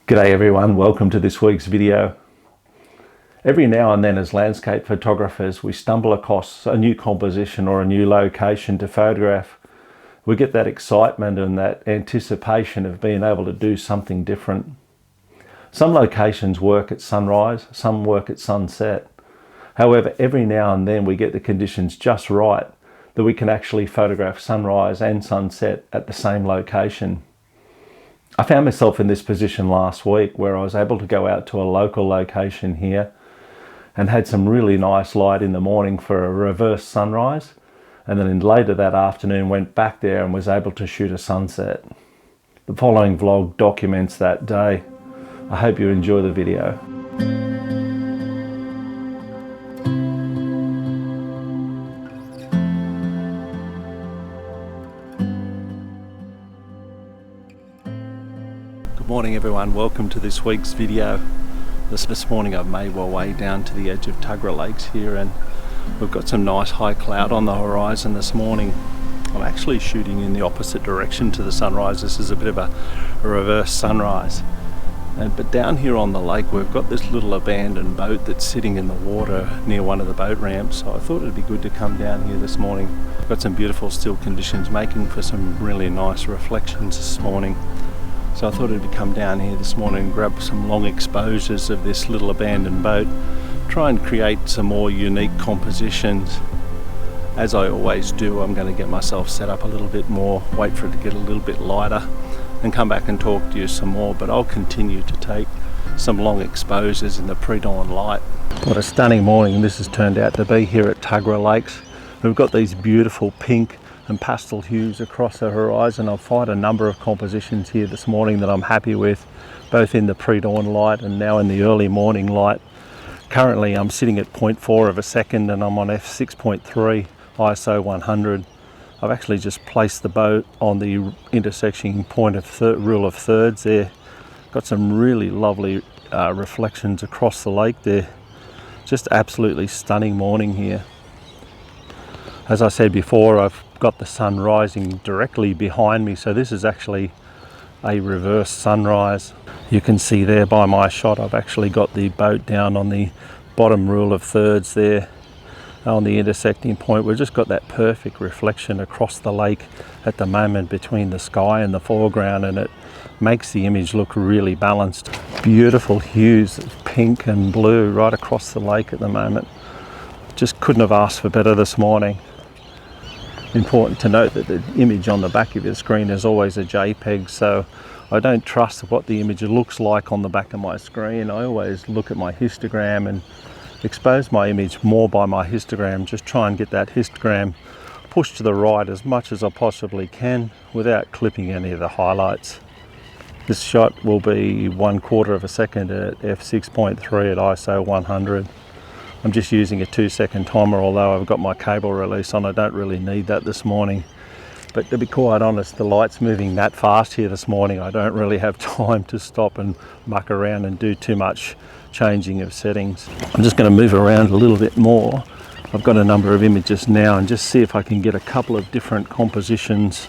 G'day everyone, welcome to this week's video. Every now and then as landscape photographers we stumble across a new composition or a new location to photograph. We get that excitement and that anticipation of being able to do something different. Some locations work at sunrise, some work at sunset. However, every now and then we get the conditions just right that we can actually photograph sunrise and sunset at the same location. I found myself in this position last week where I was able to go out to a local location here and had some really nice light in the morning for a reverse sunrise, and then later that afternoon went back there and was able to shoot a sunset. The following vlog documents that day. I hope you enjoy the video. Good morning everyone, welcome to this week's video. This morning I've made my way down to the edge of Tuggerah Lakes here and we've got some nice high cloud on the horizon this morning. I'm actually shooting in the opposite direction to the sunrise. This is a bit of a reverse sunrise. But down here on the lake we've got this little abandoned boat that's sitting in the water near one of the boat ramps, so I thought it'd be good to come down here this morning. We've got some beautiful still conditions making for some really nice reflections this morning. So I thought I'd come down here this morning and grab some long exposures of this little abandoned boat, try and create some more unique compositions. As I always do, I'm going to get myself set up a little bit more, wait for it to get a little bit lighter and come back and talk to you some more, but I'll continue to take some long exposures in the pre-dawn light. What a stunning morning this has turned out to be here at Tuggerah Lakes. We've got these beautiful pink and pastel hues across the horizon. I've found a number of compositions here this morning that I'm happy with, both in the pre-dawn light and now in the early morning light. Currently I'm sitting at 0.4 of a second and I'm on f6.3 ISO 100. I've actually just placed the boat on the intersecting point of rule of thirds there. Got some really lovely reflections across the lake there. Just absolutely stunning morning here. As I said before, I've got the sun rising directly behind me, so this is actually a reverse sunrise. You can see there by my shot I've actually got the boat down on the bottom rule of thirds there on the intersecting point. We've just got that perfect reflection across the lake at the moment between the sky and the foreground, and it makes the image look really balanced. Beautiful hues of pink and blue right across the lake at the moment. Just couldn't have asked for better this morning. Important to note that the image on the back of your screen is always a JPEG, so I don't trust what the image looks like on the back of my screen. I always look at my histogram and expose my image more by my histogram, just try and get that histogram pushed to the right as much as I possibly can without clipping any of the highlights. This shot will be 1/4 of a second at f6.3 at ISO 100. I'm just using a 2-second timer, although I've got my cable release on. I don't really need that this morning. But to be quite honest, the light's moving that fast here this morning. I don't really have time to stop and muck around and do too much changing of settings. I'm just going to move around a little bit more. I've got a number of images now and just see if I can get a couple of different compositions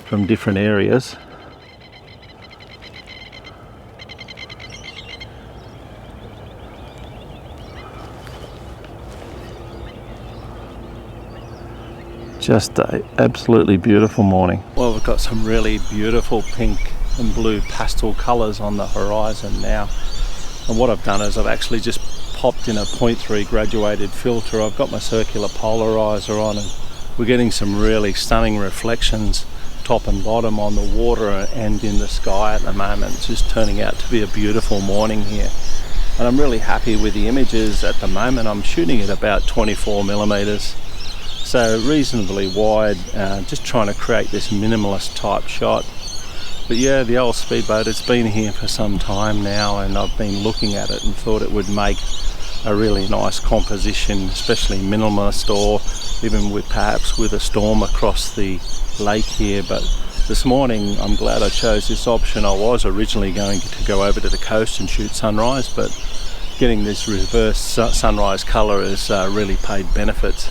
from different areas. Just an absolutely beautiful morning. Well, we've got some really beautiful pink and blue pastel colours on the horizon now. And what I've done is I've actually just popped in a 0.3 graduated filter. I've got my circular polarizer on and we're getting some really stunning reflections top and bottom on the water and in the sky at the moment. It's just turning out to be a beautiful morning here. And I'm really happy with the images at the moment. I'm shooting at about 24mm. So reasonably wide, just trying to create this minimalist type shot. But yeah, the old speedboat, it's been here for some time now and I've been looking at it and thought it would make a really nice composition, especially minimalist or even with perhaps with a storm across the lake here. But this morning I'm glad I chose this option. I was originally going to go over to the coast and shoot sunrise, but getting this reverse sunrise colour has really paid benefits.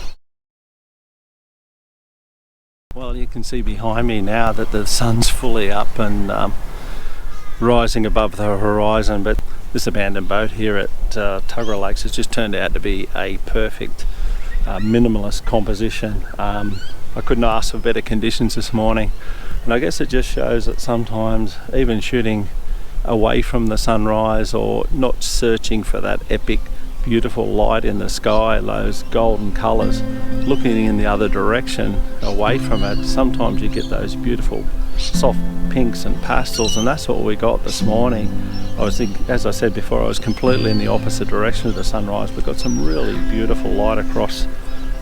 Well, you can see behind me now that the sun's fully up and rising above the horizon. But this abandoned boat here at Tuggerah Lakes has just turned out to be a perfect minimalist composition. I couldn't ask for better conditions this morning, and I guess it just shows that sometimes even shooting away from the sunrise or not searching for that epic beautiful light in the sky, those golden colours, looking in the other direction away from it, sometimes you get those beautiful soft pinks and pastels, and that's what we got this morning. As I said before, I was completely in the opposite direction of the sunrise. We got some really beautiful light across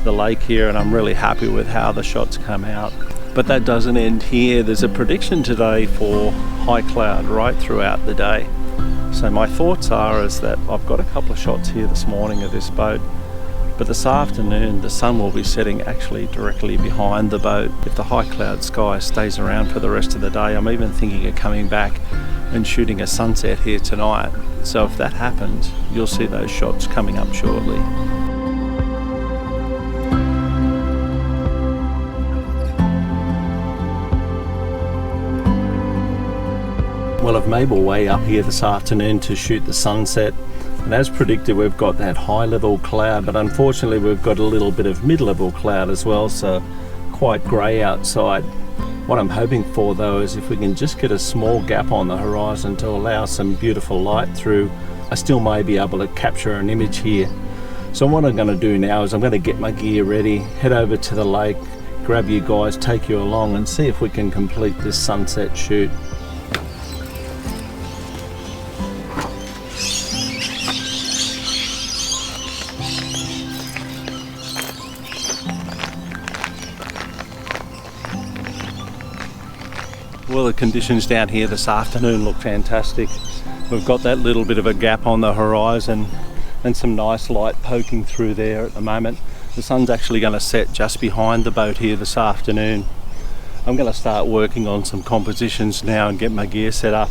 the lake here, and I'm really happy with how the shots come out. But that doesn't end here. There's a prediction today for high cloud right throughout the day. So my thoughts are is that I've got a couple of shots here this morning of this boat, but this afternoon the sun will be setting actually directly behind the boat. If the high cloud sky stays around for the rest of the day, I'm even thinking of coming back and shooting a sunset here tonight. So if that happens, you'll see those shots coming up shortly. Well, I've made my way up here this afternoon to shoot the sunset, and as predicted we've got that high level cloud, but unfortunately we've got a little bit of mid-level cloud as well, so quite grey outside. What I'm hoping for though is if we can just get a small gap on the horizon to allow some beautiful light through, I still may be able to capture an image here. So what I'm going to do now is I'm going to get my gear ready, head over to the lake, grab you guys, take you along and see if we can complete this sunset shoot. Well, the conditions down here this afternoon look fantastic. We've got that little bit of a gap on the horizon and some nice light poking through there at the moment. The sun's actually going to set just behind the boat here this afternoon. I'm going to start working on some compositions now and get my gear set up.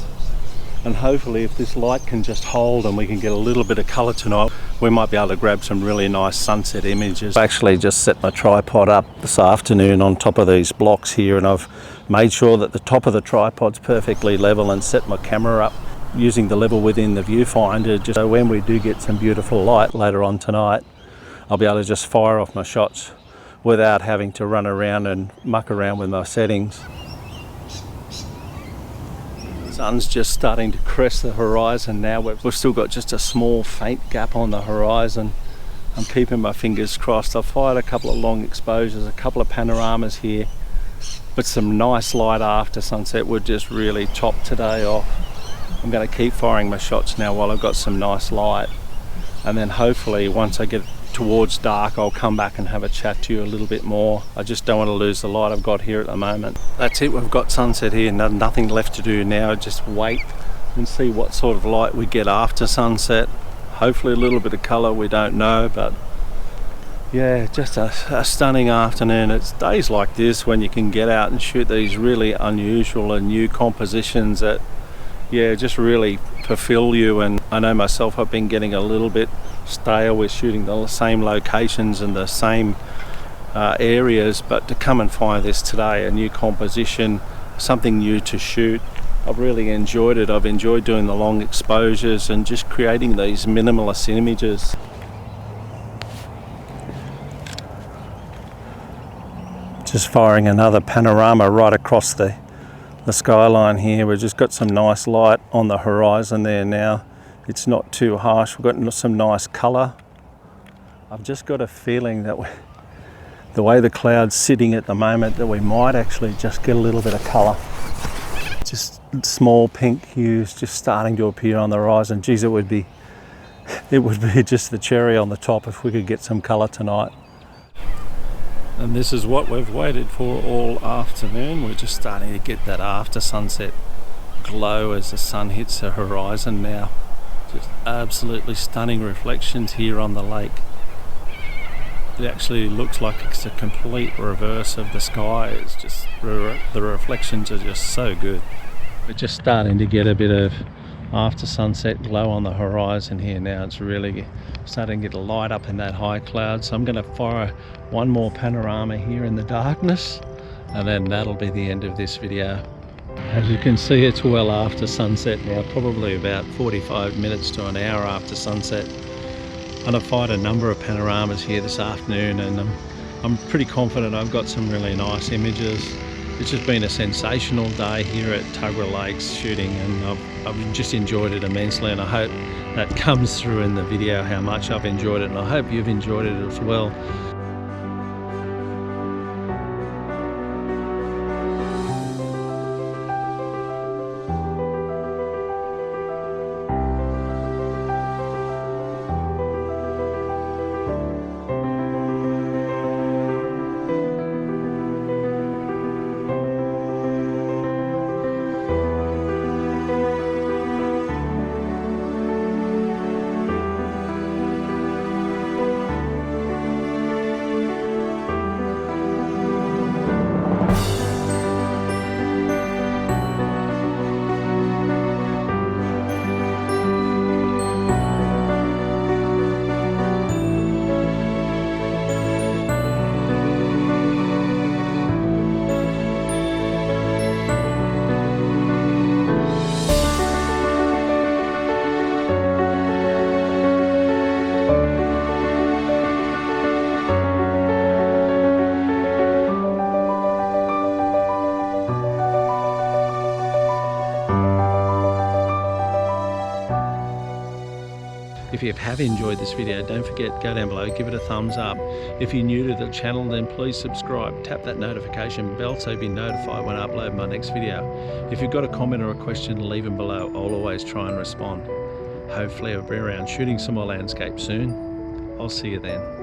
And hopefully if this light can just hold and we can get a little bit of colour tonight, we might be able to grab some really nice sunset images. I actually just set my tripod up this afternoon on top of these blocks here, and I've made sure that the top of the tripod's perfectly level and set my camera up using the level within the viewfinder, just so when we do get some beautiful light later on tonight, I'll be able to just fire off my shots without having to run around and muck around with my settings. The sun's just starting to crest the horizon now. We've still got just a small faint gap on the horizon. I'm keeping my fingers crossed. I've fired a couple of long exposures, a couple of panoramas here, but some nice light after sunset would just really top today off. I'm going to keep firing my shots now while I've got some nice light, and then hopefully once I get towards dark I'll come back and have a chat to you a little bit more. I just don't want to lose the light I've got here at the moment. That's it, we've got sunset here, nothing left to do now, just wait and see what sort of light we get after sunset. Hopefully a little bit of colour, we don't know, but yeah, just a stunning afternoon. It's days like this when you can get out and shoot these really unusual and new compositions that just really fulfill you. And I know myself, I've been getting a little bit stale with shooting the same locations and the same areas, but to come and find this today, a new composition, something new to shoot, I've really enjoyed it. I've enjoyed doing the long exposures and just creating these minimalist images. Just firing another panorama right across the skyline here. We've just got some nice light on the horizon there now. It's not too harsh. We've got some nice colour. I've just got a feeling that the way the cloud's sitting at the moment, that we might actually just get a little bit of colour. Just small pink hues just starting to appear on the horizon. Geez, it would be just the cherry on the top if we could get some colour tonight. And this is what we've waited for all afternoon. We're just starting to get that after sunset glow as the sun hits the horizon now. Just absolutely stunning reflections here on the lake. It actually looks like it's a complete reverse of the sky. It's just the reflections are just so good. We're just starting to get a bit of after sunset glow on the horizon here now. It's really starting to get a light up in that high cloud. So I'm going to fire one more panorama here in the darkness, and then that'll be the end of this video. As you can see, it's well after sunset now, probably about 45 minutes to an hour after sunset. And I've fired a number of panoramas here this afternoon, and I'm pretty confident I've got some really nice images. It's just been a sensational day here at Tuggerah Lakes shooting, and I've just enjoyed it immensely, and I hope that comes through in the video how much I've enjoyed it, and I hope you've enjoyed it as well. If you have enjoyed this video, don't forget, go down below, give it a thumbs up. If you're new to the channel, then please subscribe. Tap that notification bell so you'll be notified when I upload my next video. If you've got a comment or a question, leave them below. I'll always try and respond. Hopefully I'll be around shooting some more landscape soon. I'll see you then.